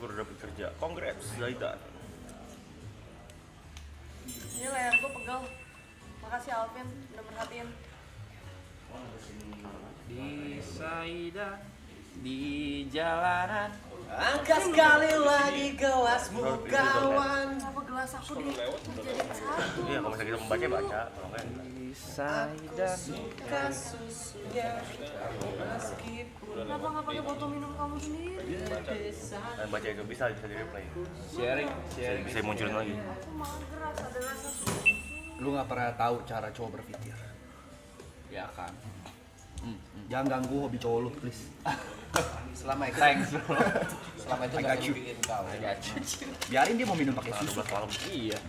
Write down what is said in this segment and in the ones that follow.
baru dapat kerja. Congrats, Zaidan. Ini layar gue pegal. Makasih Alvin udah perhatiin. Di Saida, di jalanan. Angkat sekali lagi gelasmu kawan. Kenapa gelas aku dijadiin satu? Iya, kalau misalnya kita membaca baca, kalau enggak enggak. Di Saida. Suka susunya meskipun Kenapa nggak pakai botol minum kamu sendiri? Dan baca itu bisa di replay. Sharing. Bisa munculin lagi. Aku mager ada rasa susu. lu nggak pernah tahu cara cowok berpikir. Ya kan. Jangan ganggu hobi cowok lu, please. Selama itu, Thanks bro. selama itu I nggak got you. ngerugiin kau. I got you. Biarin dia mau minum pakai Tanggal susu. 12 malam. Iya.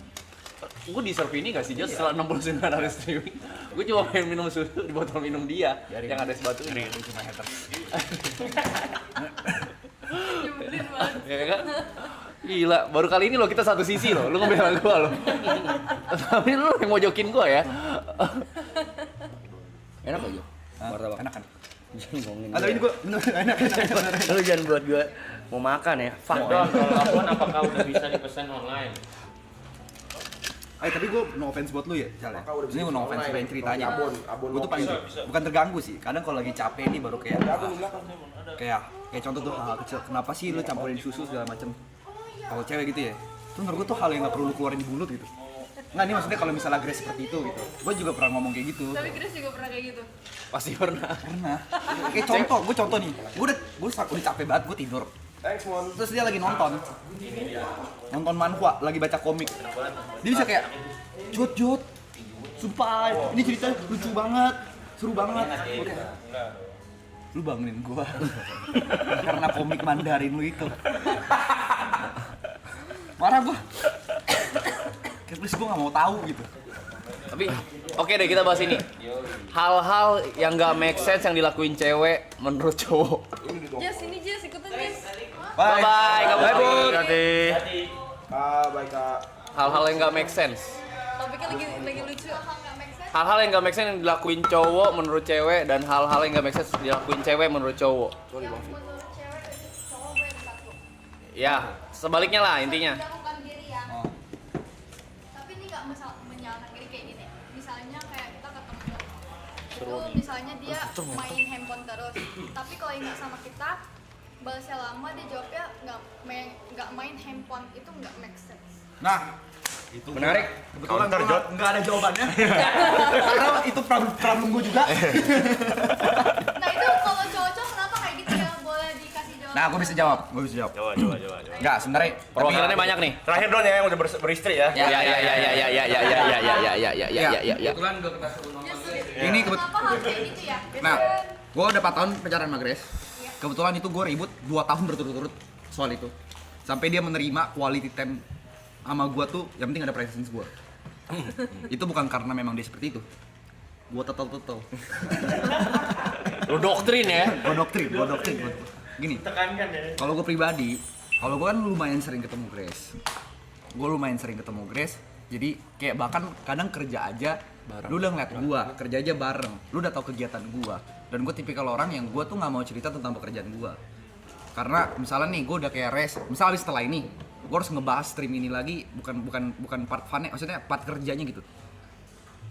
Gue deserve ini gak sih, Jos? Setelah 69 hari streaming gue cuma pengen minum susu di botol minum dia Biarin. yang ada es batu ini. Itu cuma haters. Nyebelin banget. Ya kan? Gila, baru kali ini loh kita satu sisi loh, lu ngebela gue loh. Tapi lu yang mojokin gue ya. Enak aja. Martabak. Enak kan? Jangan ngomongin Atau ini gue. gua bener enak. Lu jangan buat gue mau makan ya. Fuck. Don, kalau abon apakah udah bisa dipesan online? Tapi gue no offense buat lu ya, Cal ya. Ini no offense pengen ceritanya. Gue tuh paling bukan terganggu sih. Kadang kalau lagi capek nih baru kayak kayak contoh tuh hal kecil. Kenapa sih lu campurin susu segala macem? Kalau cewek gitu ya. Terus menurut gue tuh hal yang nggak perlu lu keluarin di mulut gitu. Nggak, ini maksudnya kalau misalnya Grace seperti itu gitu. Gue juga pernah ngomong kayak gitu. Tapi Grace juga pernah kayak gitu. Pasti pernah. Pernah. Kayak contoh nih. Gue udah capek banget, gue tidur. Terus dia lagi nonton manhwa, lagi baca komik. Dia bisa kayak jut, sumpah ini cerita lucu banget, seru banget. Oke. Lu bangunin gua karena komik Mandarin lu itu. Marah gua. Kayak please gua nggak mau tahu gitu. Tapi oke deh kita bahas ini. Hal-hal yang gak make sense yang dilakuin cewek menurut cowok. Jess, ini Jess, ikutan Jess. Bye bye, kamu Bud. Hati. Baik kak. Hal-hal yang gak make sense. Topiknya lagi lucu. Hal-hal yang gak make sense yang dilakuin cowok menurut cewek dan hal-hal yang gak make sense dilakuin cewek menurut cowok. Menurut cewek cowok gue yang satu. Ya, sebaliknya lah intinya. Menyalahkan diri ya. Tapi ini nggak menyalahkan diri kayak gini. Misalnya kayak kita ketemu, itu misalnya dia main handphone terus. Tapi kalau ingat sama kita, balasnya lama dia jawabnya nggak main handphone, itu nggak make sense. Nah, itu Menarik. Kebetulan Counter, gua Jod. nggak ada jawabannya. Karena itu problem gua juga. Nah itu kalau cowok-cowok kenapa kayak gitu ya? Boleh dikasih jawaban? Nah, gua bisa jawab. Coba. Enggak, sebenarnya Perwakilannya banyak nih. Terakhir Don ya yang udah beristri ya. Ya. Kebetulan gua kita suruh nonton. Ini Kenapa harus kayak gitu ya? Nah, gue udah 4 tahun pacaran sama Grace. Kebetulan itu gue ribut 2 tahun berturut-turut soal itu. Sampai dia menerima quality time sama gue tuh, yang penting ada presence gue. Itu bukan karena memang dia seperti itu. Gue tetel. Lu doktrin ya. Gue doktrin. Gini, Tekankan ya. kalau gue pribadi, kalau gue kan lumayan sering ketemu Grace. Jadi kayak bahkan kadang kerja aja, lu udah ngeliat gua, kerja aja bareng, lu udah tahu kegiatan gua. Dan gua tipikal orang yang gua tuh nggak mau cerita tentang pekerjaan gua. Karena misalnya nih, gua udah kayak misalnya habis setelah ini, gua harus ngebahas stream ini lagi, bukan part funnya, maksudnya part kerjanya gitu.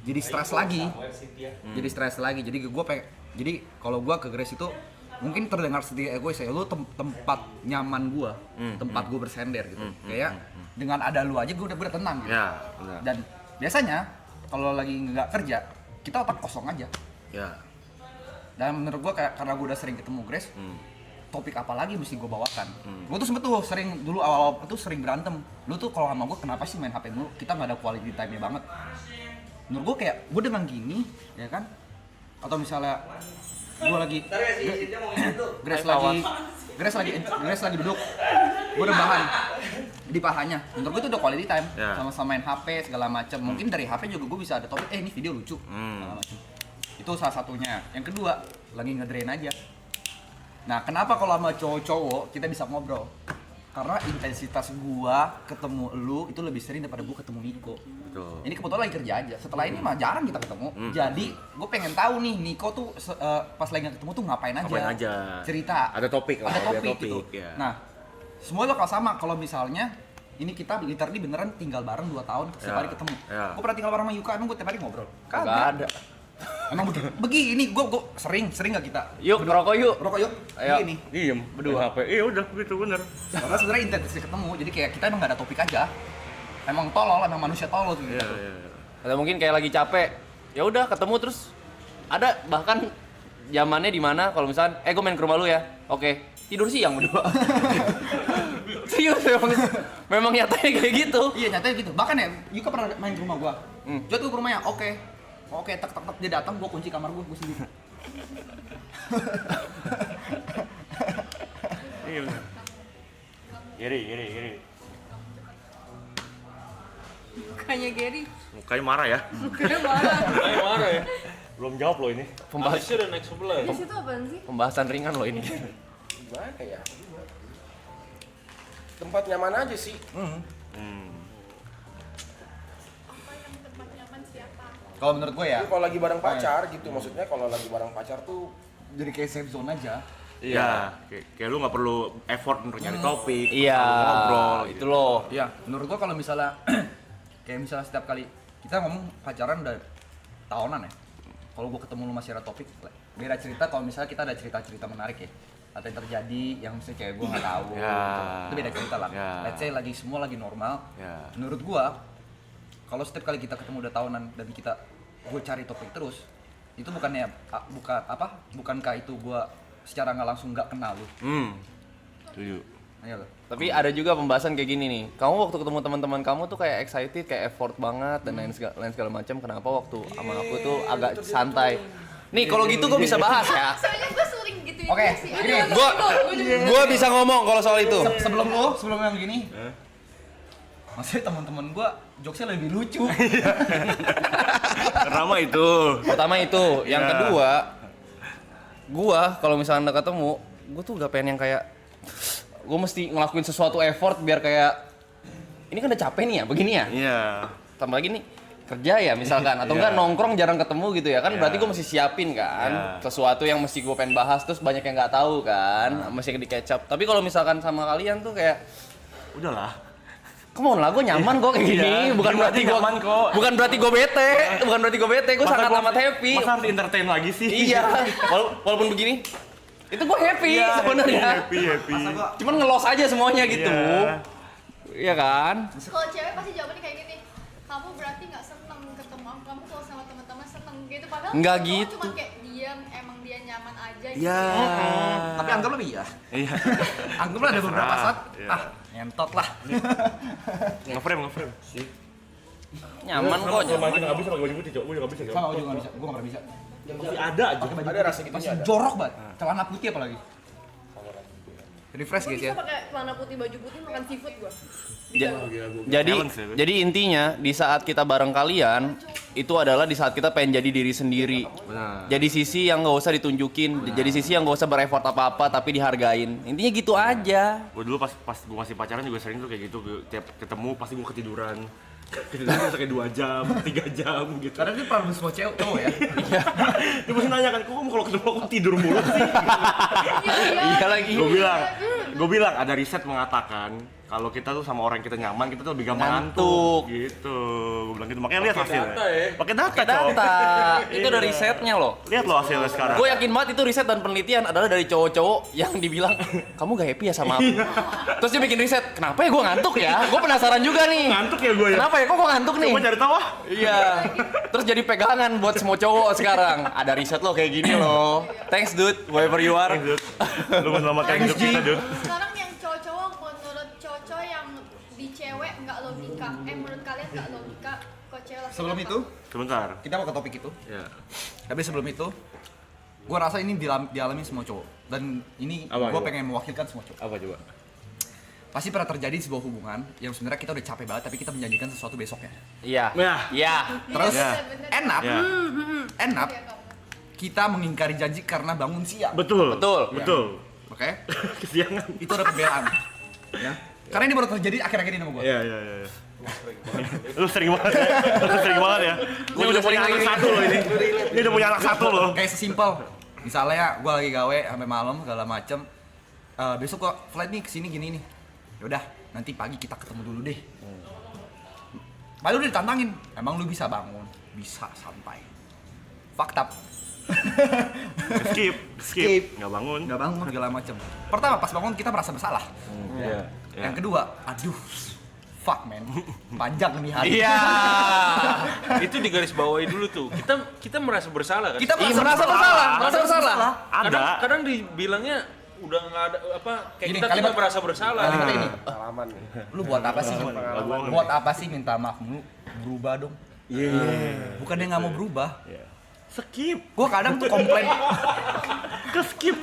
Jadi stres lagi. Jadi kalau gua ke Grace itu mungkin terdengar sedikit egois ya, lu tempat nyaman gua, tempat gua bersender gitu. Kayak dengan ada lu aja gua udah tenang gitu. Ya, benar. Dan biasanya kalau lagi nggak kerja, kita otak kosong aja. Ya. Dan menurut gua karena gua udah sering ketemu Grace, topik apa lagi mesti gua bawakan. Gua tuh sempet tuh sering dulu awal-awal tuh sering berantem. Lu tuh kalau sama gua kenapa sih main HP mulu? Kita nggak ada quality time-nya banget. Menurut gua kayak gua dengan gini, ya kan? Atau misalnya gua lagi Grace lagi duduk, gua udah bahan di pahanya. Menurut gua itu udah quality time, Ya. sama-sama main HP segala macam. Mungkin dari HP juga gua bisa ada topik, ini video lucu, segala macam. Itu salah satunya. Yang kedua, lagi ngedrain aja. Nah, kenapa kalau sama cowok-cowok kita bisa ngobrol? Karena intensitas gua ketemu lu itu lebih sering daripada gua ketemu Niko. Betul. Ini kebetulan lagi kerja aja. Setelah ini mah jarang kita ketemu. Jadi, gue pengen tahu nih Niko tuh pas lagi nggak ketemu tuh ngapain aja. Ngapain aja. Cerita. Ada topik lah, Ada ada topik, topik, gitu. ya. Nah, semua bakal sama kalau misalnya ini kita literally beneran tinggal bareng 2 tahun setiap Ya, hari ketemu. ya. Gue pernah tinggal bareng sama Yuka, emang gue tiap hari ngobrol. Gak ada. Emang begini, gue sering gak kita Yuk, ngerokok yuk. rokok yuk. Ayo. Begini. Diem, berdua HP. Iya udah gitu bener. Karena sebenarnya intensitas ketemu, jadi kayak kita emang gak ada topik aja. Emang tolol, emang manusia tolol gitu. Iya, iya. Atau mungkin kayak lagi capek. Ya udah ketemu terus ada bahkan zamannya di mana kalau misalkan gue main ke rumah lu ya. Oke, tidur siang berdua. Serius memang nyatanya kayak gitu. Iya nyatanya gitu. Bahkan ya, Yuka pernah main ke rumah gua. Jod ke rumahnya, oke, tek dia datang, gua kunci kamar gua sendiri. Iya bener. Giri. Mukanya Gary. Mukanya marah ya. Mukanya marah. Ayo marah ya. Belum jawab loh ini. Alisnya udah naik sebelah. Di situ apaan sih? Pembahasan ringan loh ini. Gimana ya? Tempat nyaman aja sih. Hmm. Apa yang tempat nyaman siapa? Kalau menurut gua ya, Tapi kalau lagi bareng pacar gitu, maksudnya kalau lagi bareng pacar tuh jadi kayak safe zone aja. Iya, kayak lu nggak perlu effort untuk nyari topik, Iya, perlu ngobrol itu gitu. loh. Iya, menurut gua kalau misalnya kayak misalnya setiap kali kita ngomong pacaran udah tahunan ya. Kalau gua ketemu lu masih ada topik, beda cerita kalau misalnya kita ada cerita-cerita menarik ya. Atau yang terjadi yang misalnya cewek gua nggak tahu. Ya. Itu beda cerita lah. Ya. Let's say lagi semua lagi normal. Ya. Menurut gua kalau setiap kali kita ketemu udah tahunan dan gua cari topik terus, itu bukankah itu gua secara nggak langsung nggak kenal lu. Setuju. Ayo lo. Tapi ada juga pembahasan kayak gini nih. Kamu waktu ketemu teman-teman kamu tuh kayak excited, kayak effort banget dan lain segala macam. Kenapa waktu sama aku tuh agak santai? Nih kalau gitu gue bisa bahas ya. Soalnya gue sering gituin Oke, sih. gini. Gue bisa ngomong kalau soal itu. Sebelum yang gini, maksudnya teman-teman gua jokesnya lebih lucu. Pertama itu. Pertama itu, yang Ya. kedua, gua kalau misalnya ketemu, gua tuh gak pengen yang kayak gua mesti ngelakuin sesuatu effort biar kayak ini kan udah capek nih ya, begini ya. Iya. Tambah lagi nih kerja ya misalkan atau enggak Iya. nongkrong jarang ketemu gitu ya kan Iya. berarti gua mesti siapin kan Iya. sesuatu yang mesti gua pengen bahas terus banyak yang nggak tahu kan mesti di catch up. Tapi kalau misalkan sama kalian tuh kayak Udahlah. come on lah, gue nyaman kok kayak gini. Iya, Bukan berarti gue nyaman kok. Bukan berarti gue bete. Bukan berarti gue bete. Gue Masa sangat gua- amat happy. Masa harus entertain lagi sih? Iya. Walaupun begini, itu gue happy Iya, sebenarnya. happy. Cuman ngelos aja semuanya gitu. Iya. Iya kan? Kalau cewek pasti jawabannya kayak gini. Kamu berarti nggak seneng ketemu aku. Kamu kalau sama teman-teman seneng gitu. Padahal Nggak cowok gitu. cuma kayak diam. Emang dia nyaman aja gitu. Iya. Tapi anggaplah iya. Iya. Anggaplah ada beberapa saat, Iya. ngentot lah. Nge-frame. Nyaman kok. Kalau makin nggak bisa pakai baju putih, Cok. Gue juga bisa, Cok. Sama gua juga nggak bisa, gua nggak pernah bisa. Masih ada aja. ada rasa gitu Masih ada. jorok banget, celana putih apalagi. Refresh Gue guys bisa ya. pakai celana putih baju putih makan seafood gue. Jadi Balance ya, jadi intinya di saat kita bareng kalian itu adalah di saat kita pengen jadi diri sendiri. Benar. Jadi sisi yang nggak usah ditunjukin, jadi sisi yang nggak usah bereffort apa-apa tapi dihargain. Intinya gitu aja. Gue dulu pas gue masih pacaran juga sering tuh kayak gitu. Tiap ketemu pasti gue ketiduran. Ketiduran bisa kayak 2 jam, 3 jam gitu. Karena ini problem semua cowok ya. Dia pasti nanya kan, kok kamu kalau ketemu aku tidur mulu sih? Iya lagi. Gue bilang ada riset mengatakan kalau kita tuh sama orang yang kita nyaman, kita tuh lebih gampang Ngantuk. ngantuk. Gitu. Gue bilang gitu. Makanya lihat hasilnya. data ya. Pakai data, Pakai Cok. data. Itu Iya. dari risetnya loh. Lihat loh hasilnya sekarang. Gue yakin banget itu riset dan penelitian adalah dari cowok-cowok yang dibilang kamu gak happy ya sama aku. Terus dia bikin riset, kenapa ya gue ngantuk ya? Gue penasaran juga nih. Ngantuk ya gue ya. Kenapa ya? Kok gue ngantuk nih? Coba cari tahu ah. Iya. Terus jadi pegangan buat semua cowok sekarang. Ada riset lo kayak gini loh. Thanks dude, wherever you are. Lu menyelamatkan hidup kita, Dut. Sekarang yang cowok-cowok menurut cowok yang di cewek nggak logika. Menurut kalian nggak logika kok cewek lakuin Sebelum apa? itu, Sebentar. kita mau ke topik itu. Ya. Tapi sebelum itu, gua rasa ini dialami semua cowok. Dan ini Apa, gua coba? pengen mewakilkan semua cowok. Apa coba? Pasti pernah terjadi sebuah hubungan yang sebenarnya kita udah capek banget tapi kita menjanjikan sesuatu besoknya. Iya. Ya. Iya. Terus Ya. Bener-bener. end up, Ya. end up Iya, kamu. kita mengingkari janji karena bangun siang. Betul. Betul. Betul. Oke? Kesiangan. Itu ada pembelaan. Ya. Karena ini baru terjadi akhir-akhir ini sama gua. Iya. Lu sering banget ya. Lu sering banget ya. Ini udah punya anak satu loh ini. Ini udah punya anak satu loh. Kayak sesimpel. Misalnya gua lagi gawe sampai malam segala macem. Besok gua flight nih kesini gini nih. Yaudah, nanti pagi kita ketemu dulu deh. Padahal udah ditantangin, emang lu bisa bangun? Bisa santai. Fucked up. skip nggak bangun. Nggak bangun segala macem. Pertama pas bangun kita merasa bersalah. Iya. Yang kedua, aduh, fuck man, panjang nih hari. Iya. Itu di garis bawahi dulu tuh. Kita merasa bersalah kan? Kita Merasa bersalah. Kadang dibilangnya udah nggak ada apa kayak Gini, kita kalimat- tidak merasa bersalah. Kalimatnya ini, Pengalaman nih. lu buat apa sih? Buat apa sih minta maaf mulu? Berubah dong. Iya. Bukan dia nggak mau berubah. Skip. Gua kadang tuh komplain, Skip.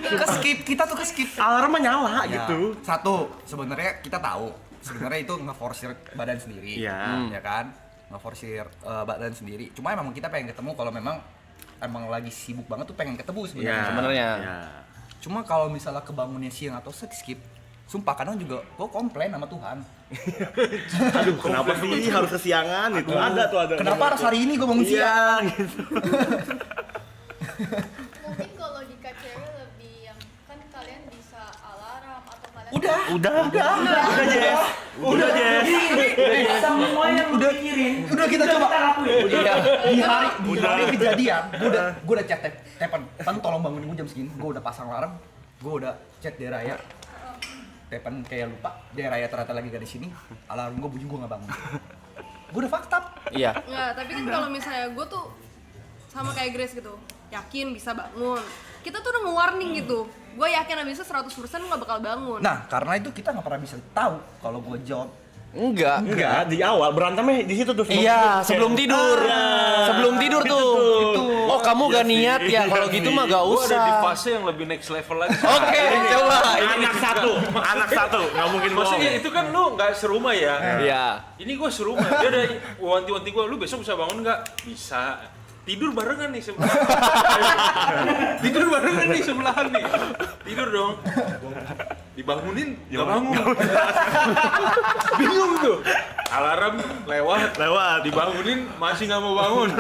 kita tuh ke skip. Alarmnya nyala Ya, gitu. Satu, sebenarnya kita tahu sebenarnya itu ngeforsir badan sendiri. Iya. Ya kan? Ngeforsir badan sendiri. Cuma emang kita pengen ketemu kalau memang emang lagi sibuk banget tuh pengen ketemu sebenarnya. Iya. Sebenarnya. Iya. Cuma kalau misalnya kebangunnya siang atau skip, sumpah kadang juga gue komplain sama Tuhan. Aduh, kenapa sih harus kesiangan? Itu ada tuh ada. Kenapa harus hari ini gue bangun siang? Iya, gitu. Mungkin kalau logika cewek lebih yang kan kalian bisa alarm atau kalian Udah, Jess. udah kita coba. Iya. Di hari kejadian, gue udah chat Tepen, tolong bangunin gue jam segini. Gue udah pasang alarm, gue udah chat Deraya. Tepen kayak lupa, Deraya ternyata lagi gak di sini. Alarm gue bunyi, gue nggak bangun. Gue udah fucked up. Iya. Nggak, tapi kan kalau misalnya gue tuh sama kayak Grace gitu, yakin bisa bangun. Kita tuh udah nge-warning gitu. Gue yakin abis itu 100% lu gak bakal bangun. Nah, karena itu kita nggak pernah bisa tahu kalau gue jawab. Enggak. Di awal berantemnya di situ tuh. Iya, sebelum tidur. Sebelum tidur tuh. Oh, kamu gak niat ya? Kalau gitu mah gak Gua ada di usah. fase yang lebih next level lagi. Oke, coba. Anak satu, nggak mungkin bohong. Maksudnya itu kan lu nggak serumah ya. Iya. Ini gua serumah. Dia ada wanti-wanti gua, lu besok bisa bangun nggak? Bisa. Tidur barengan nih sebelahan. Tidur barengan nih sebelahan nih. Tidur dong. Dibangunin, nggak bangun. Bingung tuh. Alarm lewat, dibangunin masih nggak mau bangun.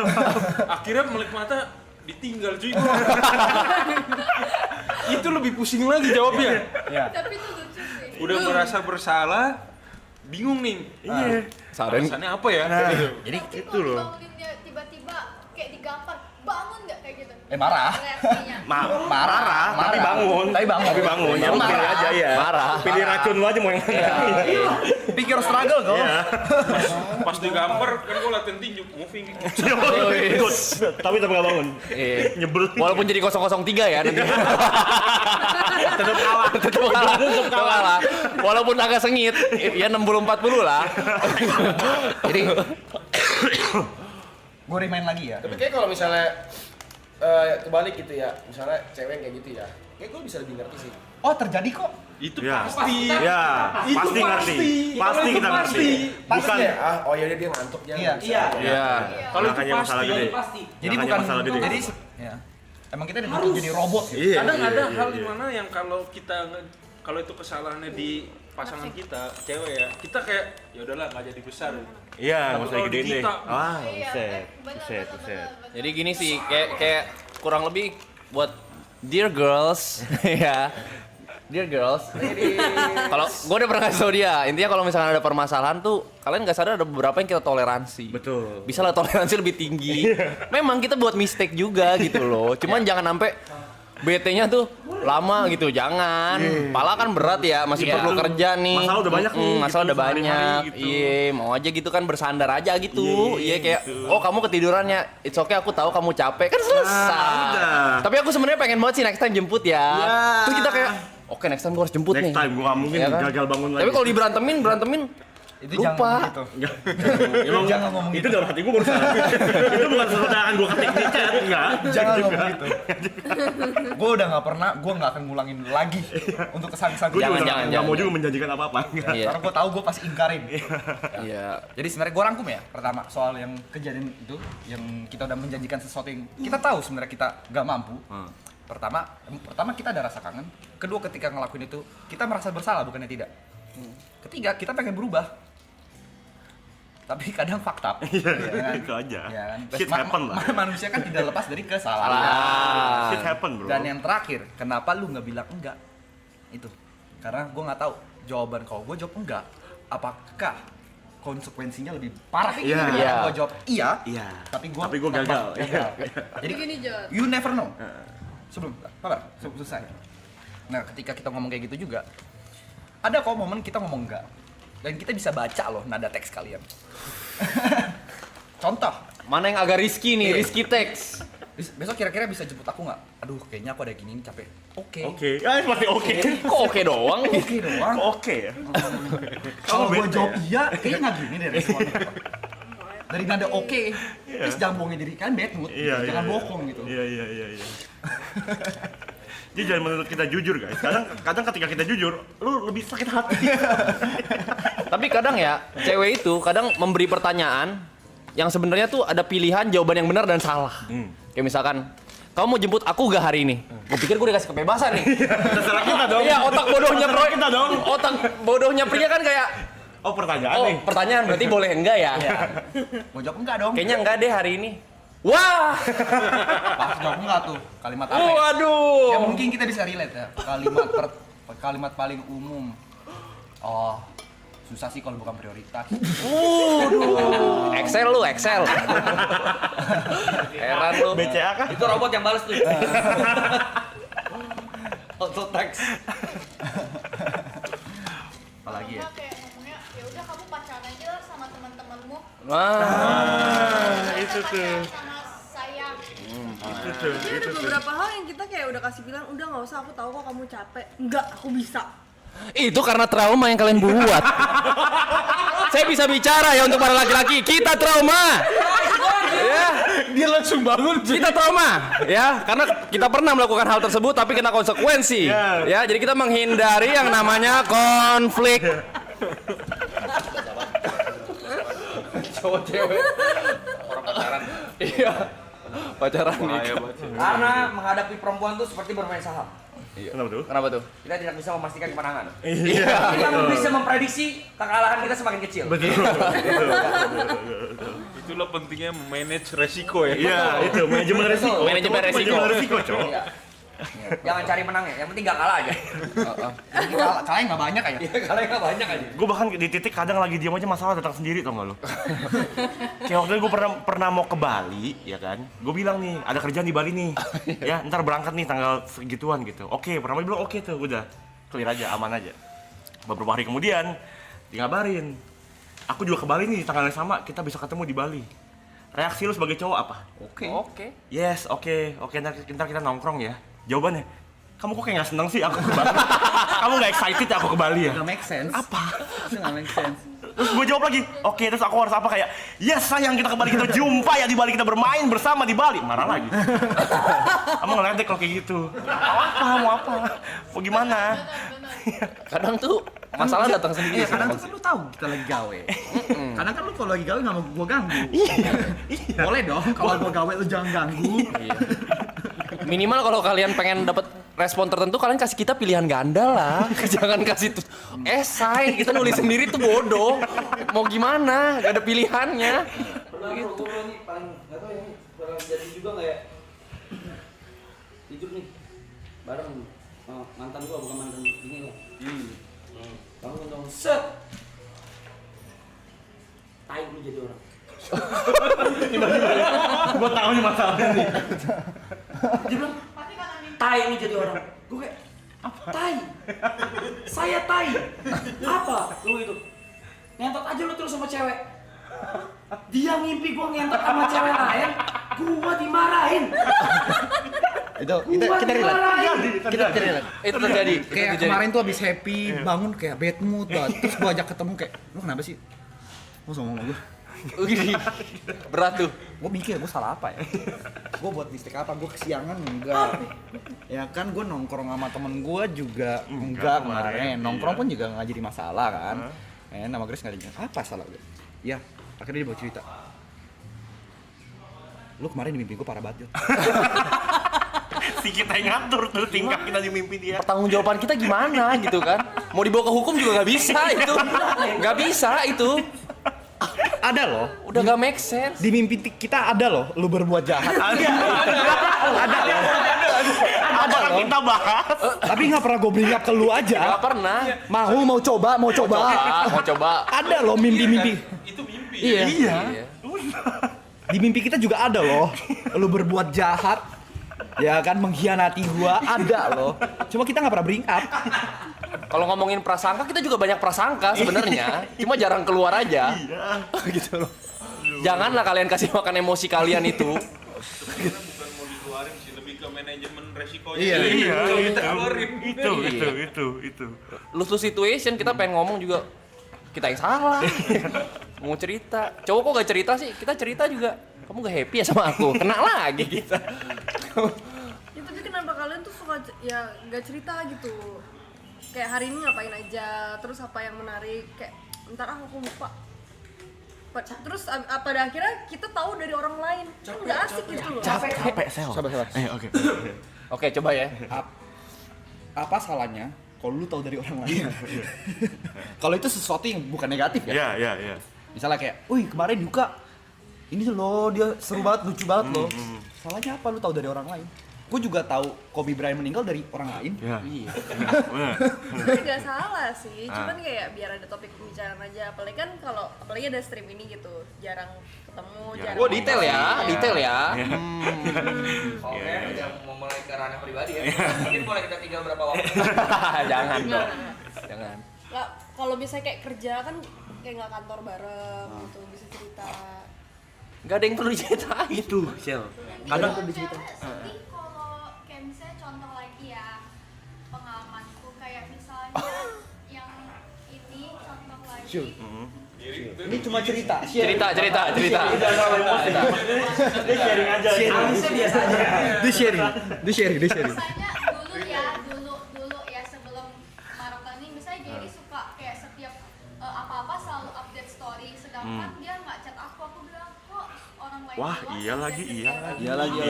Akhirnya melek mata ditinggal cuy. Itu lebih pusing lagi jawabnya. tapi itu lucu sih. Udah merasa bersalah, bingung nih. Iya. Saren. Alasannya apa ya? Gitu. Jadi Tapi itu kalau loh. dibangunin dia tiba-tiba kayak digampar, bangun nggak kayak gitu? marah. Reaksinya. Marah, tapi bangun. Ya Marah. pilih aja ya. Marah. Pilih racun lu aja mau yang mana. Pikir struggle kok. Pas digampar kan gua latihan tinju, moving. Tapi nggak bangun. Iya. Nyebel. Walaupun jadi 003 ya nanti. Tetap kalah. Tetap kalah. Walaupun agak sengit, ya 60-40 lah. Jadi Gue remind lagi ya. Tapi kayak kalau misalnya kebalik gitu ya, misalnya cewek kayak gitu ya, kayak gue bisa lebih ngerti sih. Oh terjadi kok. Itu Ya. pasti. Ya, Itu pasti ngerti. Pasti kita ngerti. Bukan Bukan. ya, oh ya dia ngantuk dia. Iya. nggak bisa. iya. Kalau itu Makanya masalah pasti. gede. Jadi Makanya bukan masalah gede. jadi ya. Emang kita dituntut jadi robot gitu. Iya. Kadang ada hal iya. dimana yang kalau kita kalau itu kesalahannya di pasangan kita, cewek ya, kita kayak ya udahlah nggak jadi besar. Iya, Tapi nggak usah kalau gedein deh. kita- Wah, Iya, buset. bener. Jadi gini sih, kayak kurang lebih buat dear girls, ya. Dear girls. Kalau gue udah pernah kasih tau dia, intinya kalau misalkan ada permasalahan tuh, kalian nggak sadar ada beberapa yang kita toleransi. Betul. Bisa lah toleransi lebih tinggi. Memang kita buat mistake juga gitu loh. Cuman jangan sampai BT-nya tuh lama gitu, jangan. Pala kan berat ya, masih Iya. perlu kerja nih. Masalah udah banyak nih, Masalah gitu, udah banyak. sehari-hari gitu. Iya, mau aja gitu kan bersandar aja gitu. Iya, Iya kayak, gitu. oh kamu ketidurannya, it's okay aku tahu kamu capek kan selesai. udah. Tapi aku sebenarnya pengen banget sih next time jemput ya. Ya. Terus kita kayak, oke next time gue harus jemput nih. Next time gua nggak mungkin Iya kan? gagal bangun lagi. Tapi kalau berantemin Itu lupa. jangan gitu. Emang Jangan ngomong itu dalam hati gua baru sadar. Itu bukan sesuatu yang akan gua ketik di chat, enggak. Jangan ngomong gitu. Gue udah nggak pernah, gue nggak akan ngulangin lagi untuk kesan-kesan. Gua juga Jangan, nggak mau jangan. juga menjanjikan apa-apa. enggak. Iya. Karena gue tahu gue pasti ingkarin. Iya. Jadi sebenarnya gue rangkum ya. Pertama soal yang kejadian itu, yang kita udah menjanjikan sesuatu yang kita tahu sebenarnya kita nggak mampu. Pertama kita ada rasa kangen. Kedua ketika ngelakuin itu kita merasa bersalah bukannya tidak. Ketiga kita pengen berubah. Tapi kadang fucked up. Iya, kan? itu aja. Ya kan? Shit happen lah. Manusia kan tidak lepas dari kesalahan. Salah. Shit happen, bro. Dan yang terakhir, kenapa lu nggak bilang enggak? Itu karena gue nggak tahu jawaban kalau gue jawab enggak, apakah konsekuensinya lebih parah? Tapi Iya. Iya. Gue jawab iya, Iya. tapi gue gagal. Jadi gini Jod, you never know. Sebelum selesai. Nah, ketika kita ngomong kayak gitu juga, ada kok momen kita ngomong enggak, dan kita bisa baca loh nada teks kalian. Contoh, Mana yang agak risky nih, risky text. besok kira-kira bisa jemput aku nggak? Aduh, kayaknya aku ada gini nih capek. Oke. Oke. Pasti oke. Kok oke doang? Oke doang. Oke ya. Kalau gue bete. jawab iya, kayaknya nggak gini deh responnya. Dari nada oke, terus jangan bohongin diri kan bad mood, jangan bohong gitu. Iya. Jadi jangan menurut kita jujur guys. Kadang ketika kita jujur, lu lebih sakit hati. Tapi kadang ya, cewek itu kadang memberi pertanyaan yang sebenarnya tuh ada pilihan jawaban yang benar dan salah. Kayak misalkan, kamu mau jemput aku gak hari ini? Gue pikir gue dikasih kebebasan nih. Terserah kita dong. Iya, otak bodohnya Terserah kita dong. Otak bodohnya pria kan kayak, Oh pertanyaan oh nih. pertanyaan berarti boleh enggak ya? Gue jawab enggak dong. Kayaknya enggak deh hari ini. Wah, Pas jawab enggak tuh, kalimat apa? Ya? waduh. Ya mungkin kita bisa relate ya. Kalimat paling umum. Oh, susah sih kalau bukan prioritas. Excel lu, Excel. Heran lu. BCA kah? Itu robot yang balas tuh. Auto text. Apalagi ya? Sama kayak ngomongnya ya udah kamu pacaran aja lah sama teman-temanmu. Wah. Itu tuh. Sama saya. Tapi ada beberapa hal yang kita kayak udah kasih bilang, udah nggak usah, aku tahu kok kamu capek. Enggak, aku bisa. Itu karena trauma yang kalian buat. Saya bisa bicara ya untuk para laki-laki, kita trauma. Ya, Dia langsung bangun. kita trauma, ya, karena kita pernah melakukan hal tersebut tapi kena konsekuensi. Ya. Ya, jadi kita menghindari yang namanya konflik. Cowok cewek orang pacaran. Iya. Pacaran nih. Karena menghadapi perempuan tuh seperti bermain saham. Kenapa tuh? Kenapa tuh? Kita tidak bisa memastikan kemenangan. Iya. Kita bisa memprediksi kekalahan kita semakin kecil. Betul. Itulah pentingnya memanage resiko ya. Iya, itu manajemen resiko. Manajemen resiko. Manajemen resiko, cowok. Iya. Jangan cari menang ya, yang penting gak kalah aja. Kalahnya nggak banyak aja. Kalahnya nggak banyak aja. Gue bahkan di titik kadang lagi diam aja masalah datang sendiri, tau gak lu? Kayak waktu itu gue pernah mau ke Bali, ya kan? Gue bilang nih, ada kerjaan di Bali nih. Ya, ntar berangkat nih tanggal segituan gitu. Oke, pertama dia bilang oke tuh, udah. Clear aja, aman aja. Beberapa hari kemudian, ngabarin. Aku juga ke Bali nih, tanggal yang sama, kita bisa ketemu di Bali. Reaksi lu sebagai cowok apa? Oke. Yes, oke, ntar kita nongkrong ya. Jawabannya, kamu kok kayak gak seneng sih aku ke Bali? Kamu gak excited ya aku ke Bali ya? Nggak make sense. Apa? Itu nggak make sense. Terus gue jawab lagi, oke, terus aku harus apa kayak, yes sayang kita ke Bali, kita jumpa ya di Bali, kita bermain bersama di Bali. Marah lagi. Kamu ngeledek kalau kayak gitu. Mau apa? Mau gimana? Kadang tuh masalah datang sendiri. Iya, kadang tuh kan lu tahu kita lagi gawe. Kadang kan lu kalau lagi gawe nggak mau gua ganggu. Boleh dong, kalau gua gawe lu jangan ganggu. Minimal kalau kalian pengen dapat respon tertentu, kalian kasih kita pilihan ganda lah. Jangan kasih tuh esai, kita nulis sendiri tuh bodoh. Mau gimana? Gak ada pilihannya. Gitu. Nih paling nggak tahu ya, barang jadi juga nggak ya? Tidur nih, bareng mantan gua bukan mantan ini loh. Bangun dong, set. Tai lu jadi orang. Gue tahu nih masalahnya nih. Dia bilang, tai lu jadi orang. Gue kayak, apa? Tai. Saya tai. Apa? Lu itu. Ngentot aja lu terus sama cewek. Dia ngimpi gua ngentot sama cewek lain, gua dimarahin. Itu kita relate. Kita relate. Itu terjadi. Kayak kemarin tuh abis happy, bangun kayak bad mood tuh. Terus gua ajak ketemu kayak, lu kenapa sih? Lu ngomong sama gua. Gini, berat tuh. Gue mikir gue salah apa ya? Gue buat mistake apa? Gue kesiangan enggak? Ya kan gue nongkrong sama temen gue juga enggak kemarin. Nongkrong pun juga nggak jadi masalah kan? Nama Grace nggak jadi apa salah gue? Ya akhirnya dia bawa cerita. Lu kemarin di mimpi gue parah banget. Si kita yang ngatur tuh tingkah kita di mimpi dia. Pertanggungjawaban kita gimana gitu kan? Mau dibawa ke hukum juga nggak bisa itu. Nggak bisa itu. Ada loh. Udah nggak make sense. Di mimpi kita ada loh. Lu berbuat jahat. Ada loh. Setelah kita bahas. Tapi nggak pernah gue bring up ke lu aja. Gak pernah. Mau coba. Mau coba. Ada loh mimpi-mimpi. Itu mimpi. Iya. Di mimpi kita juga ada loh. Lu berbuat jahat, ya kan mengkhianati gua, ada loh. Cuma kita nggak pernah bring up. Kalau ngomongin prasangka, kita juga banyak prasangka sebenarnya. Cuma jarang keluar aja. Gitu loh. Janganlah kalian kasih makan emosi kalian itu. Sebenarnya bukan mau dikeluarin sih, lebih ke manajemen resikonya. Iya, Kalau kita keluarin. Itu. Lose situation kita pengen ngomong juga kita yang salah. Mau cerita. Cowok kok gak cerita sih? Kita cerita juga. Kamu gak happy ya sama aku? Kena lagi kita. Ya tapi kenapa kalian tuh suka ya gak cerita gitu? Kayak hari ini ngapain aja, terus apa yang menarik, kayak ntar aku lupa. Terus pada akhirnya kita tahu dari orang lain, kan nggak asik gitu loh. Capek sel. Sabar. Oke. Oke, coba ya. Apa salahnya kalau lu tahu dari orang lain? Kalau itu sesuatu yang bukan negatif ya. Iya. Misalnya kayak, wih kemarin Yuka, ini loh dia seru banget, lucu banget loh. Salahnya apa lu tahu dari orang lain? Gue juga tahu Kobe Bryant meninggal dari orang lain. Iya. Sebenarnya nggak salah sih, cuman kayak biar ada topik pembicaraan aja. Apalagi ada stream ini gitu, jarang ketemu, jarang. Oh, detail ya. Oke, udah mau mulai ke ranah pribadi ya. Mungkin boleh kita tinggal berapa waktu? Jangan Nggak, dong. nggak. Jangan. Nggak, kalau misalnya kayak kerja kan kayak nggak kantor bareng gitu, bisa cerita. Gak ada yang perlu diceritain. Itu, Sel. Kadang sedih kalau kayak misalnya contoh lagi ya pengalamanku kayak misalnya yang ini contoh lagi Ini cuma cerita. Cerita. Dia sharing aja. Dia sharing. misalnya dulu ya sebelum Marokan ini misalnya Jerry suka kayak setiap apa-apa selalu update story sedangkan dia nggak chat aku bilang kok orang lain Wah, doang iya update lagi.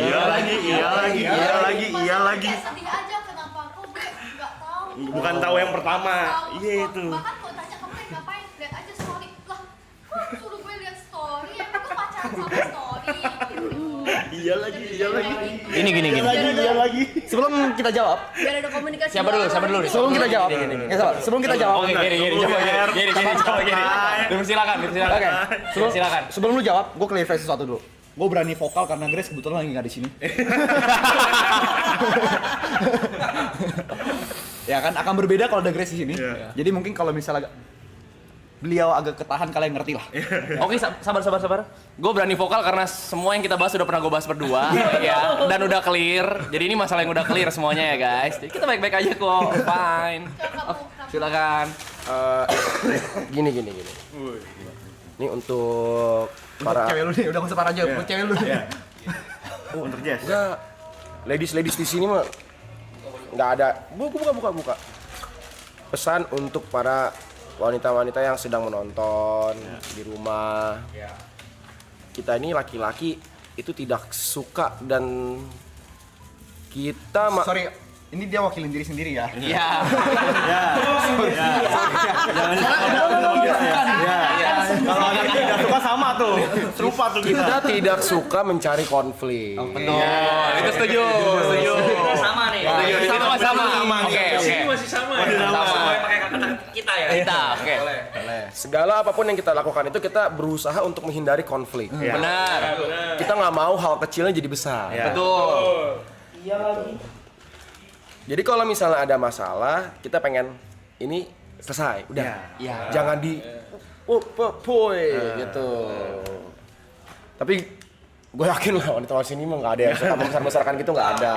Maksudnya kayak sedih aja kenapa kok gue nggak tahu Bukan tahu yang pertama. Tahu Iya kok. itu. Bahkan gue tanya kamu ngapain lihat aja story lah kok suruh gue lihat story ya gue pacaran sama story gitu Iya lagi. Gini. Iya lagi. Sebelum kita jawab, Biar ada komunikasi. Siapa dulu? sebelum kita jawab. Ya, sabar. Sebelum kita jawab. Oke, gini. Silakan. Oke. Silakan. Sebelum lu jawab, gue clarify sesuatu dulu. Gue berani vokal karena Grace kebetulan lagi nggak di sini. Ya kan akan berbeda kalau ada Grace di sini. Jadi mungkin kalau misalnya beliau agak ketahan, kalian ngerti lah. Oke, sabar. Gue berani vokal karena semua yang kita bahas udah pernah gue bahas berdua, ya, dan udah clear. Jadi ini masalah yang udah clear semuanya ya guys. Jadi kita baik-baik aja kok, fine. Silakan. Gini. Ini untuk para Cewek lu nih, udah nggak usah parah aja. Buat cewek lu. Untuk Jess. enggak ladies di sini mah nggak ada. Buka. Pesan untuk para wanita-wanita yang sedang menonton di rumah. Kita ini laki-laki itu tidak suka dan kita Sorry, ini dia wakilin diri sendiri ya. Iya. Kalau anak tidak suka sama tuh. Serupa tuh kita. kita tidak suka mencari konflik. Itu setuju. Sama nih. Sama. Oke. Ini masih sama ya. Boleh pakai kata kita ya. Kita, oke. Segala apapun yang kita lakukan itu kita berusaha untuk menghindari konflik. Benar. Kita nggak mau hal kecilnya jadi besar. Betul. Jadi kalau misalnya ada masalah, kita pengen ini selesai, udah. Jangan di gitu. Tapi gue yakin lah wanita sini mah nggak ada yang suka membesar-besarkan gitu, nggak ada.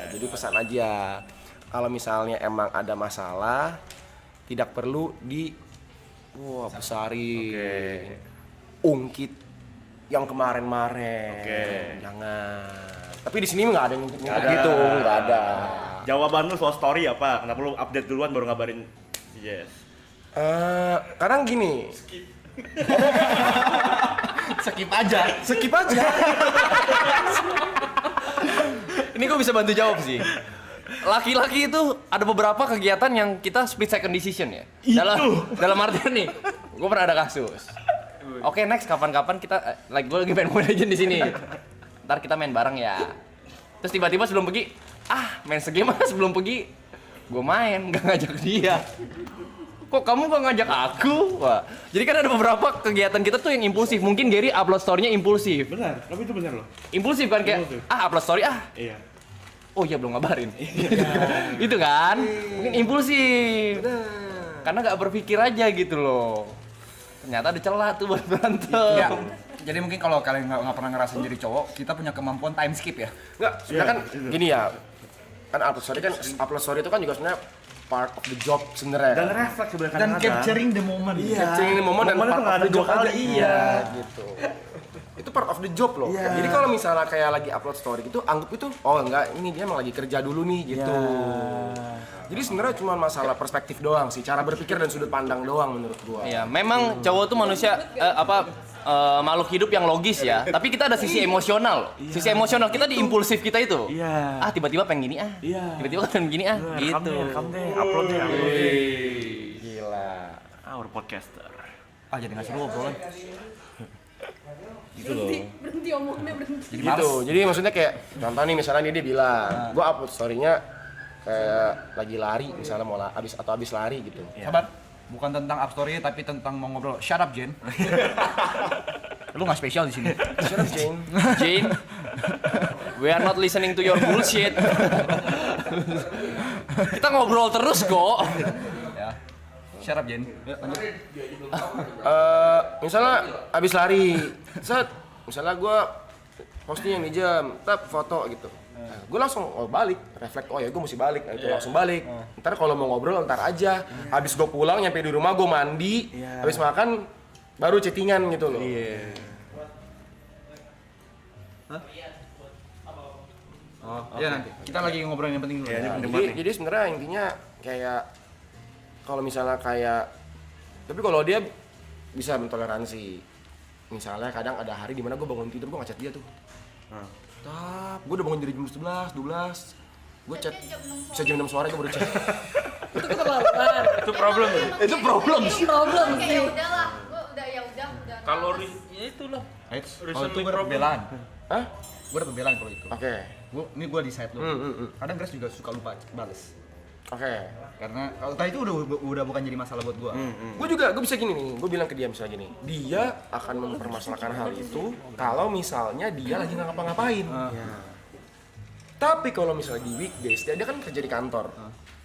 Jadi pesan aja, kalau misalnya emang ada masalah, tidak perlu besarin, ungkit yang kemarin-marin, jangan. Tapi di sini nggak ada yang gitu, nggak ada. Jawaban lu soal story apa? Kenapa lu update duluan baru ngabarin si Jess? Kadang gini. Skip aja. Ini gue bisa bantu jawab sih. Laki-laki itu ada beberapa kegiatan yang kita split second decision ya. Dalam artian nih, gue pernah ada kasus. Oke, next kapan-kapan kita gue lagi main Mobile Legends di sini. Ntar kita main bareng ya. Terus tiba-tiba sebelum pergi, main segame sebelum pergi gue main, gak ngajak dia. Kok kamu gak ngajak aku? Wah. Jadi kan ada beberapa kegiatan kita tuh yang impulsif. Mungkin Gary upload story-nya impulsif. Benar, tapi itu benar loh. Impulsif kan kayak, Impulsif. upload story Iya. Oh iya belum ngabarin. Itu kan? Mungkin impulsif. Karena gak berpikir aja gitu loh. Ternyata ada celah tuh buat berantem. Ya. Jadi mungkin kalau kalian nggak pernah ngerasain jadi cowok, kita punya kemampuan time skip ya. Enggak, sebenarnya Iya, kan itu. gini ya. Kan upload story itu kan juga sebenarnya part of the job sebenarnya. Dan refleks sebenarnya Dan kadang-kadang. capturing the moment. Iya. Capturing the moment dan Momennya tuh part nggak of ada the job dua kali. aja. Iya, gitu. Itu part of the job loh. Iya. Jadi kalau misalnya kayak lagi upload story gitu, anggap itu oh enggak, ini dia emang lagi kerja dulu nih gitu. Jadi sebenarnya cuma masalah perspektif doang sih, cara berpikir dan sudut pandang doang menurut gua. Iya, memang cowok tuh manusia makhluk hidup yang logis ya. Tapi kita ada sisi emosional. Sisi emosional kita di impulsif kita itu. Iya. Tiba-tiba pengen gini Iya. Tiba-tiba pengen gini gitu. Rekam deh, upload deh. Gila. Our podcaster. Jadi nggak seru obrolan. Berhenti omongnya berhenti. Gitu. Jadi maksudnya kayak contoh nih misalnya dia bilang, gua upload story-nya kayak lagi lari misalnya mau habis lari gitu. Sahabat, bukan tentang up story tapi tentang mau ngobrol. Shut up, Jen. Lu nggak spesial di sini. Shut up, Jane. Jane, we are not listening to your bullshit. Kita ngobrol terus kok. Ya. Shut up, Jen. Misalnya abis lari, misalnya gue posting yang di jam, foto gitu. Gue langsung balik, reflect, oh ya gue mesti balik, nah, itu langsung balik. Ntar kalau mau ngobrol ntar aja. Habis gue pulang nyampe di rumah gue mandi, habis makan baru chattingan gitu loh. Iya nanti. Kita lagi ngobrolin yang penting dulu. Jadi sebenarnya intinya kayak kalau misalnya kayak, tapi kalau dia bisa mentoleransi. Misalnya kadang ada hari dimana gue bangun tidur gue ngechat dia tuh. Gue udah bangun dari jam 11, 12. Gue chat bisa jam 6 sore gue baru chat. Itu keterlaluan. Itu problem. Itu problem. Problem Kayak sih. ya udahlah, gue udah. Kalori ya itulah. Kalau itu gue pembelaan. Hah? Gue ada pembelaan kalau itu. Oke. Ini gue di side lu. Kadang Grace juga suka lupa bales. Oke. Karena kalau tadi itu udah bukan jadi masalah buat gue. Gue bisa gini nih, gue bilang ke dia misalnya gini, dia akan mempermasalahkan hal itu kalau misalnya dia lagi nggak ngapa-ngapain. Tapi kalau misalnya di weekdays, dia kan kerja di kantor.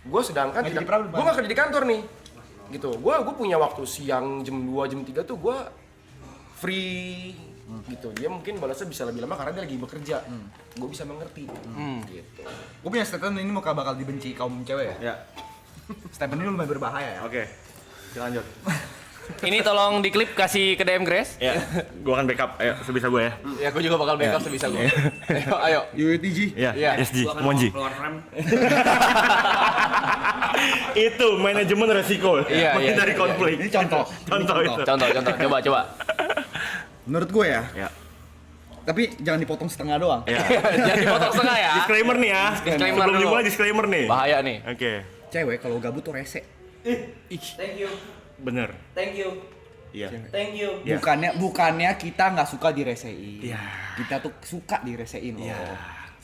Gue sedangkan Nggak jadi gue problem, nggak kerja di kantor nih, gitu. Gue punya waktu siang jam 2, jam 3 tuh gue free, gitu. Dia mungkin balasnya bisa lebih lama karena dia lagi bekerja. Gue bisa mengerti, gitu. Gue punya statement ini bakal dibenci kaum cewek ya. Ya. Statement ini lumayan berbahaya ya. Oke. Kita lanjut. Ini tolong diklip kasih ke DM Grace. Ya, gua akan backup. Ayo, sebisa gue ya. Ya, gue juga bakal backup sebisa gue. Ayo. UTG. Iya, Iya. SG, Gua akan Monji. keluar frame. Itu manajemen resiko. Iya, Menghindari iya, konflik. Ini contoh. Contoh itu. Contoh, coba. Menurut gue ya. Ya. Tapi jangan dipotong setengah doang. Ya. Jangan dipotong setengah ya. Disclaimer nih ya. Disclaimer Sebelum dulu. dimulai disclaimer nih. Bahaya nih. Oke. Cewek kalau gabut tuh rese. Thank you. Bener. Thank you. Iya. Thank you. Ya. Bukannya kita nggak suka diresein. Iya. Kita tuh suka diresein loh. Iya.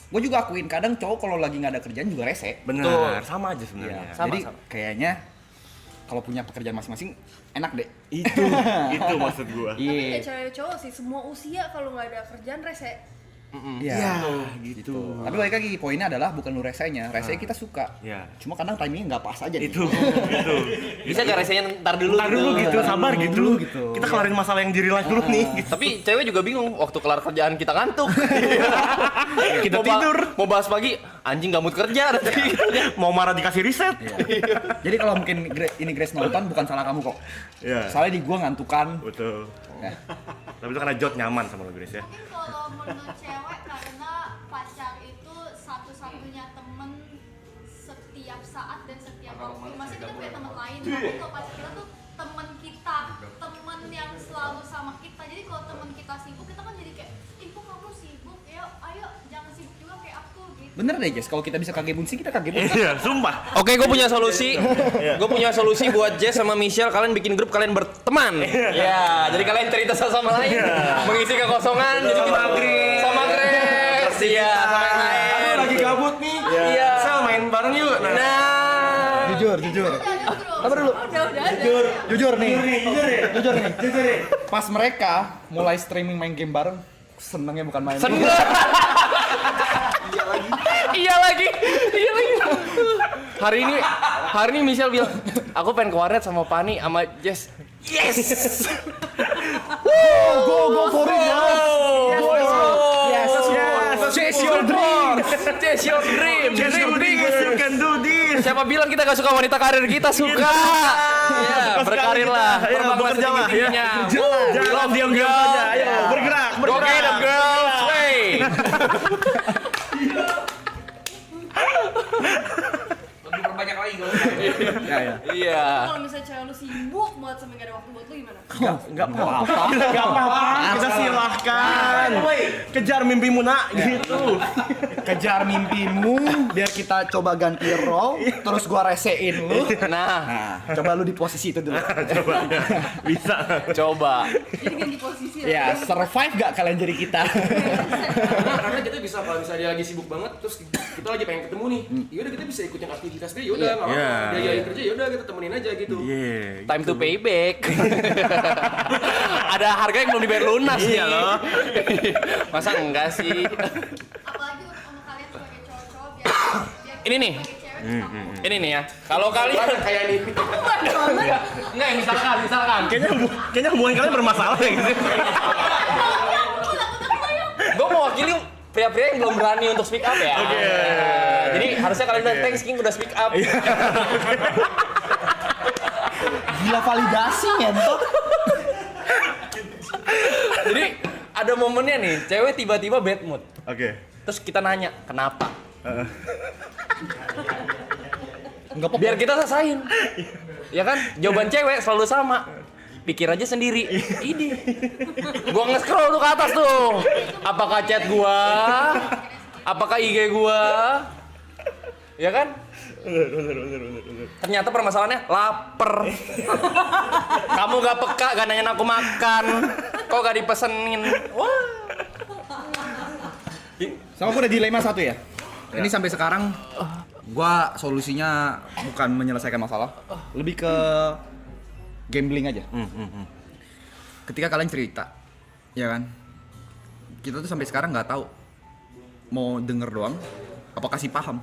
Gue juga akuin kadang cowok kalau lagi nggak ada kerjaan juga rese. Bener. Sama aja sebenarnya. Sama, Jadi sama. kayaknya kalau punya pekerjaan masing-masing enak deh. Itu maksud gua. Tapi Iya. kayak cewek cowok sih, semua usia kalau nggak ada kerjaan rese. Iya. gitu. Tapi balik lagi poinnya adalah bukan lu resenya, resenya kita suka. Iya. Cuma kadang timingnya nggak pas aja. Itu. Bisa gak resenya ntar dulu Ntar dulu gitu, sabar gitu. gitu. Kita kelarin masalah yang di real life dulu nih. Gitu. Tapi cewek juga bingung waktu kelar kerjaan kita ngantuk. Kita Mau tidur. Mau bahas pagi, anjing gak mood kerja. Mau marah dikasih riset. Jadi kalau mungkin ini Grace nonton bukan salah kamu kok. Iya. Soalnya di gua ngantukan. Betul. Nah, Tapi itu karena Jod nyaman sama lo Grace ya. Mungkin kalau menurut cewek karena pacar itu satu-satunya temen setiap saat dan setiap waktu. Maksudnya kita punya temen lain, tapi kalau pacar kita tuh temen kita, temen yang selalu sama kita. Jadi kalau temen kita sibuk, kita kan jadi kayak, ih kok kamu sibuk? Ya ayo jangan sibuk juga kayak aku gitu. bener deh Jess, kalau kita bisa kage bunsi kita kage bunsi. Iya, sumpah. Oke, gue punya solusi. Gue punya solusi buat Jess sama Michelle. Kalian bikin grup, kalian berteman. Ya, jadi kalian cerita satu sama lain, mengisi kekosongan. Jadi kita sama Grace, iya, sama yang lain. Aduh lagi gabut nih. Iya, bareng yuk. Nah. Jujur. Sabar dulu. Jujur nih. Pas mereka mulai streaming main game bareng, senengnya bukan main. Seneng. Iya lagi. Hari ini Michelle bilang, aku pengen ke warnet sama Pani sama Jess. Yes. Go for it, Yes. Chase your dream. You can do this. Siapa bilang kita gak suka wanita karir? Kita suka. Ya, berkarir lah. Bekerja lah. Jangan diam-diam saja. Ayo, bergerak. Go get them girls. Way. Lebih perbanyak lagi kalau Iya. Kalau misalnya cewek lu sibuk banget sampai gak ada waktu buat lu gimana? Enggak apa-apa. Kita silahkan. Kejar mimpimu nak gitu. Kejar mimpimu, biar kita coba ganti role, terus gua resein lu. Nah, Coba lu di posisi itu dulu. Coba ya. Bisa. coba. Jadi ganti posisi Ya, survive gak kalian jadi kita? Karena kita bisa kalau misalnya dia lagi sibuk banget, terus kita lagi pengen ketemu nih, yaudah kita bisa ikutin aktivitas dia, yaudah nggak apa-apa. Dia lagi kerja, yaudah kita temenin aja gitu. Time to pay back. Ada harga yang belum dibayar lunas nih. Masa enggak sih? Apalagi untuk kalian sebagai cowok-cowok biar Ini nih. sebagai cewek Ini nih ya. Kalau kalian Kayak nih. enggak ya, misalkan. Kayaknya hubungan kalian bermasalah ya gitu. Gue mewakili pria-pria yang belum berani untuk speak up ya. Jadi harusnya kalian bilang thanks King udah speak up. Gila validasi ngentot. Jadi ada momennya nih, cewek tiba-tiba bad mood. Oke. Terus kita nanya, kenapa? Enggak Biar kita selesain. Ya kan? Jawaban cewek selalu sama. Pikir aja sendiri. Ini. Gua nge-scroll tuh ke atas tuh. Apakah chat gua? Apakah IG gua? Ya kan? Ternyata permasalahannya lapar. Kamu gak peka, gak nanyain aku makan. Kok gak dipesenin? Wah. Sama aku ada dilema satu ya. Ini sampai sekarang gua solusinya bukan menyelesaikan masalah, lebih ke gambling aja. Ketika kalian cerita, ya kan, kita tuh sampai sekarang nggak tahu mau denger doang, apa kasih paham.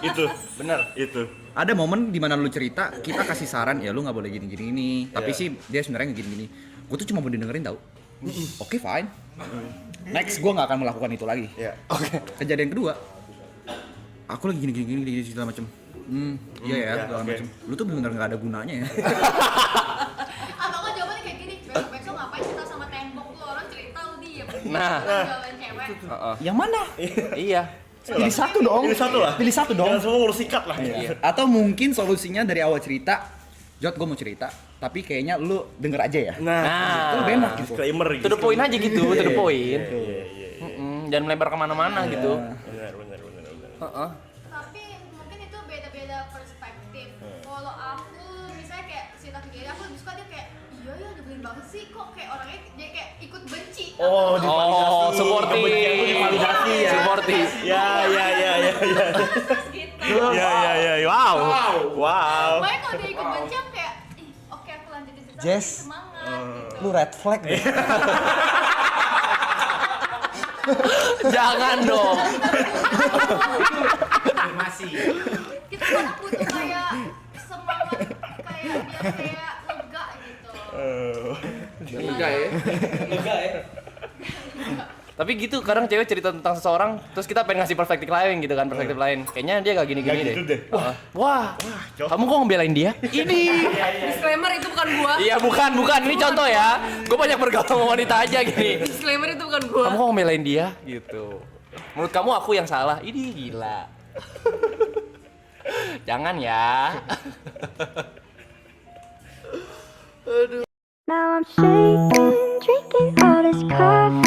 Itu. Bener. Itu. Ada momen dimana lu cerita, kita kasih saran, ya lu nggak boleh gini-gini ini, tapi sih dia sebenarnya gini-gini. Gue tuh cuma mau didengerin tau. Oke, fine. Next, gue nggak akan melakukan itu lagi. Oke. Kejadian kedua, aku lagi gini segala macem. Iya ya, segala macem. Lu tuh bener-bener nggak ada gunanya ya. atau kan jawabannya kayak gini, besok ngapain cerita sama tembok lu, orang cerita lu diem. Nah. Jawaban cewek. Yang mana? Iya. Pilih satu dong. Pilih satu dong. Jangan semua ngurus sikat lah. Iya. Atau mungkin solusinya dari awal cerita, Jod, gue mau cerita, tapi kayaknya lu denger aja ya. Nah. Itu lebih enak gitu. Disclaimer gitu. To the point aja gitu, to the point. Jangan melebar kemana-mana gitu. Benar. Heeh. Tapi mungkin itu beda-beda perspektif. Kalau aku misalnya kayak cerita ke dia, aku lebih suka dia kayak iya ya nyebelin banget sih, kok kayak orangnya jadi kayak ikut benci. Oh, divalidasi. Supportive. Kebencian lu divalidasi ya. Supportive. Ya. Gitu. Ya. Wow. Pokoknya kalau dia ikut benci aku kayak ih oke aku lanjutin cerita Jess. lagi, semangat. Lu red flag deh. Jangan dong. Kita kadang butuh kayak semangat kayak biar kayak lega gitu. Lega ya. Tapi gitu kadang cewek cerita tentang seseorang terus kita pengen ngasih perspektif lain gitu kan, perspektif lain. Kayaknya dia gak gini-gini Gak gitu deh. deh. Wah. Kamu kok ngebelain dia? Ini. Disclaimer itu bukan gua. Iya bukan. Ini contoh ya. Gue banyak bergaul sama wanita aja gini. Disclaimer itu bukan gua. Kamu kok ngebelain dia? Gitu. Menurut kamu aku yang salah? Ini gila. Jangan ya. Now I'm shaking, drinking all this coffee.